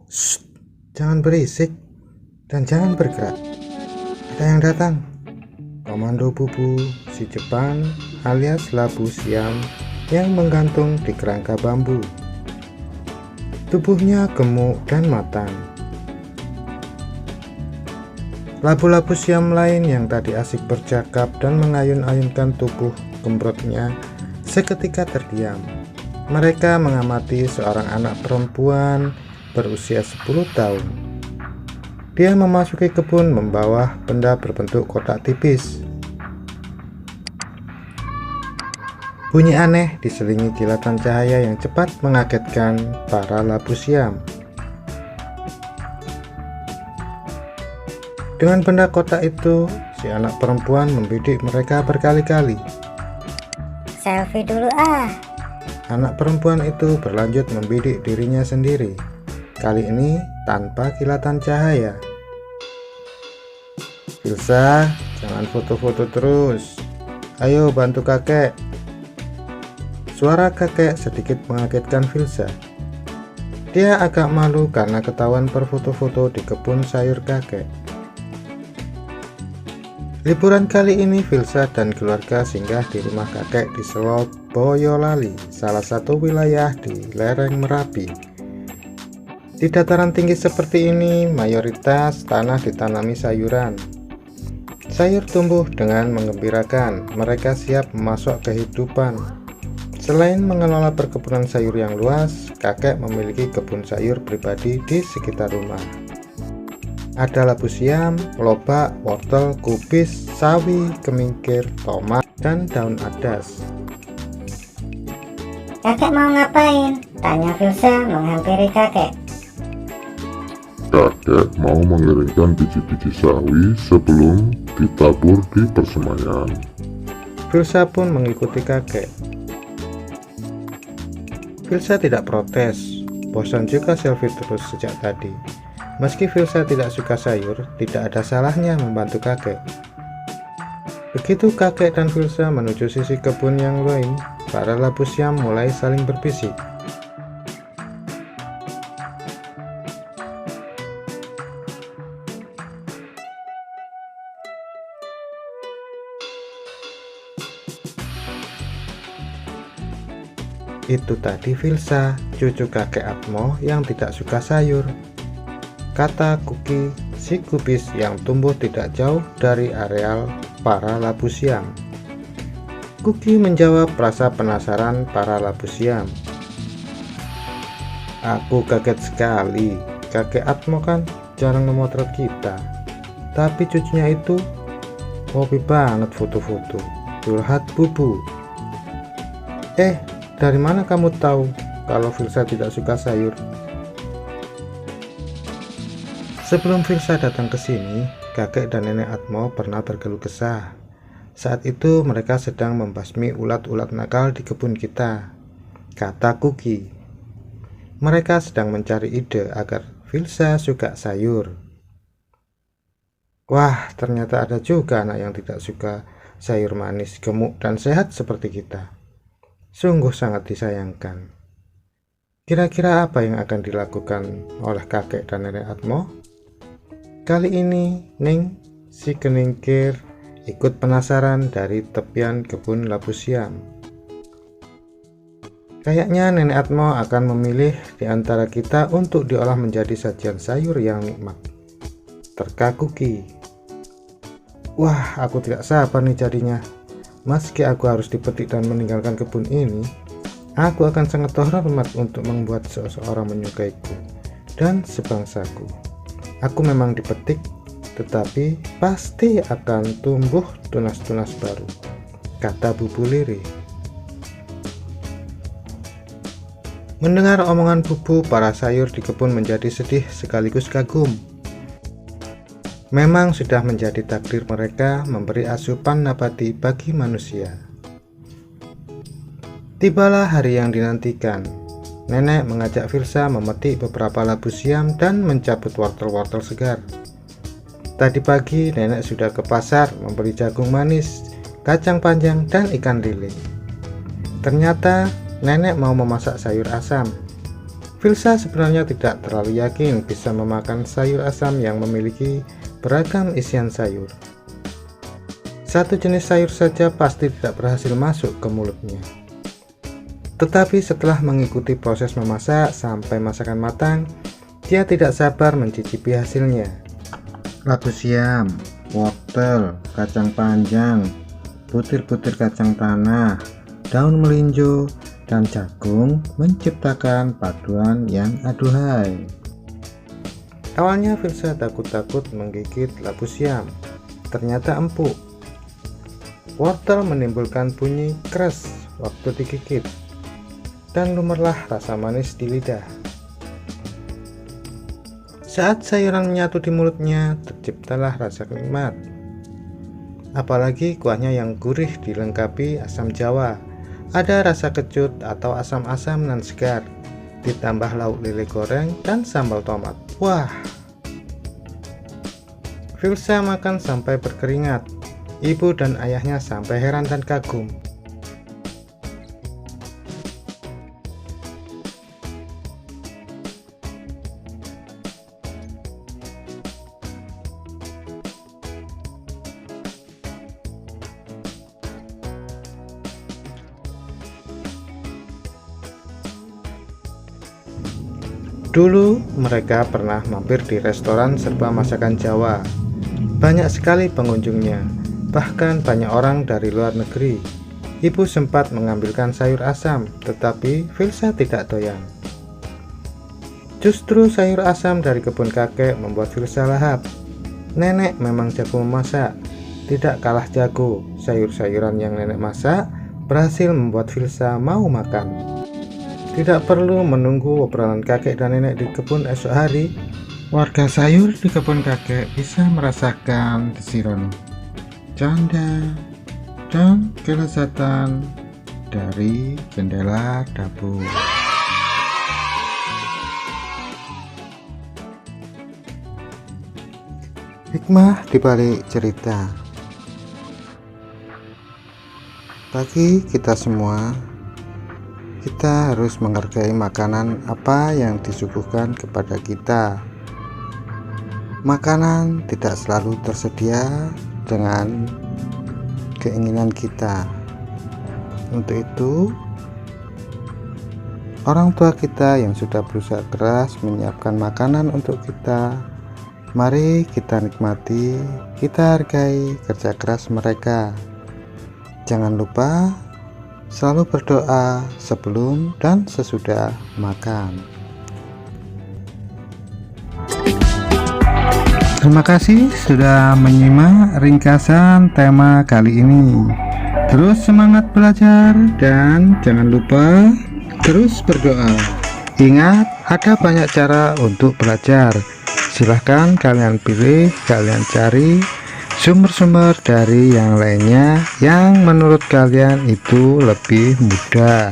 Shh, jangan berisik dan jangan bergerak. Ada yang datang. Komando Bubu si Jepang alias Labu Siam yang menggantung di kerangka bambu. Tubuhnya gemuk dan matang. Labu-labu Siam lain yang tadi asik bercakap dan mengayun-ayunkan tubuh gembrotnya seketika terdiam. Mereka mengamati seorang anak perempuan berusia 10 tahun. Dia memasuki kebun membawa benda berbentuk kotak tipis. Bunyi aneh diselingi kilatan cahaya yang cepat mengagetkan para labu Siam. Dengan benda kotak itu, si anak perempuan membidik mereka berkali-kali. Selfie dulu ah. Anak perempuan itu berlanjut membidik dirinya sendiri, kali ini tanpa kilatan cahaya. Filsa, jangan foto-foto terus. Ayo bantu kakek. Suara kakek sedikit mengagetkan Filsa. Dia agak malu karena ketahuan berfoto-foto di kebun sayur kakek. Liburan kali ini Filsa dan keluarga singgah di rumah kakek di Selot Boyolali, salah satu wilayah di lereng Merapi. Di dataran tinggi seperti ini, mayoritas tanah ditanami sayuran. Sayur tumbuh dengan mengembirakan, mereka siap memasok kehidupan. Selain mengelola perkebunan sayur yang luas, kakek memiliki kebun sayur pribadi di sekitar rumah. Ada labu siam, lobak, wortel, kubis, sawi, kemingkir, tomat, dan daun adas. Kakek mau ngapain? Tanya Filsa menghampiri kakek. Kakek mau mengeringkan biji-biji sawi sebelum ditabur di persemaian. Filsa pun mengikuti kakek. Filsa tidak protes, bosan juga selfie terus sejak tadi. Meski Filsa tidak suka sayur, tidak ada salahnya membantu kakek. Begitu kakek dan Filsa menuju sisi kebun yang lain, para labu siam mulai saling berbisik. Itu tadi Filsa, cucu kakek Atmo yang tidak suka sayur, kata Kuki, si kubis yang tumbuh tidak jauh dari areal para labu siam. Kuki menjawab rasa penasaran para labu siam. Aku kaget sekali, kakek Atmo kan jarang memotret kita, tapi cucunya itu hobi banget foto-foto, curhat Bubu. Dari mana kamu tahu kalau Filsa tidak suka sayur? Sebelum Filsa datang ke sini, kakek dan nenek Atmo pernah berkeluh kesah. Saat itu mereka sedang membasmi ulat-ulat nakal di kebun kita, kata Kuki. Mereka sedang mencari ide agar Filsa suka sayur. Wah, ternyata ada juga anak yang tidak suka sayur manis, gemuk, dan sehat seperti kita. Sungguh sangat disayangkan. Kira-kira apa yang akan dilakukan oleh kakek dan nenek Atmo? Kali ini Ning, si keningkir, ikut penasaran dari tepian kebun labu siam. Kayaknya nenek Atmo akan memilih di antara kita untuk diolah menjadi sajian sayur yang nikmat, terka Kuki. Wah, aku tidak sabar nih jadinya. Meski aku harus dipetik dan meninggalkan kebun ini, aku akan sangat terhormat untuk membuat seseorang menyukaiku dan sebangsaku. Aku memang dipetik, tetapi pasti akan tumbuh tunas-tunas baru, kata Bubu lirih. Mendengar omongan Bubu, para sayur di kebun menjadi sedih sekaligus kagum. Memang sudah menjadi takdir mereka memberi asupan nabati bagi manusia. Tibalah hari yang dinantikan. Nenek mengajak Filsa memetik beberapa labu siam dan mencabut wortel-wortel segar. Tadi pagi nenek sudah ke pasar membeli jagung manis, kacang panjang, dan ikan lele. Ternyata nenek mau memasak sayur asam. Filsa sebenarnya tidak terlalu yakin bisa memakan sayur asam yang memiliki beragam isian sayur. Satu jenis sayur saja pasti tidak berhasil masuk ke mulutnya. Tetapi setelah mengikuti proses memasak sampai masakan matang, dia tidak sabar mencicipi hasilnya. Labu siam, wortel, kacang panjang, butir-butir kacang tanah, daun melinjo, dan jagung menciptakan paduan yang aduhai. Awalnya Filsa takut-takut menggigit labu siam, ternyata empuk. Wortel menimbulkan bunyi keras waktu digigit, dan lumerlah rasa manis di lidah. Saat sayuran menyatu di mulutnya, terciptalah rasa nikmat. Apalagi kuahnya yang gurih dilengkapi asam jawa, ada rasa kecut atau asam-asam nan segar, ditambah lauk lele goreng dan sambal tomat. Wah! Filsa makan sampai berkeringat. Ibu dan ayahnya sampai heran dan kagum. Dulu mereka pernah mampir di restoran serba masakan Jawa. Banyak sekali pengunjungnya, bahkan banyak orang dari luar negeri. Ibu sempat mengambilkan sayur asam, tetapi Filsa tidak doyan. Justru sayur asam dari kebun kakek membuat Filsa lahap. Nenek memang jago memasak, tidak kalah jago. Sayur-sayuran yang nenek masak berhasil membuat Filsa mau makan. Tidak perlu menunggu obrolan kakek dan nenek di kebun esok hari, warga sayur di kebun kakek bisa merasakan desiran, canda, dan kelezatan dari jendela dapur. Hikmah dibalik cerita. Bagi kita semua, kita harus menghargai makanan apa yang disuguhkan kepada kita. Makanan tidak selalu tersedia dengan keinginan kita. Untuk itu, orang tua kita yang sudah berusaha keras menyiapkan makanan untuk kita, mari kita nikmati, kita hargai kerja keras mereka. Jangan lupa selalu berdoa sebelum dan sesudah makan. Terima kasih sudah menyimak ringkasan tema kali ini. Terus semangat belajar dan jangan lupa terus berdoa. Ingat, ada banyak cara untuk belajar. Silahkan kalian pilih, kalian cari sumber-sumber dari yang lainnya yang menurut kalian itu lebih mudah.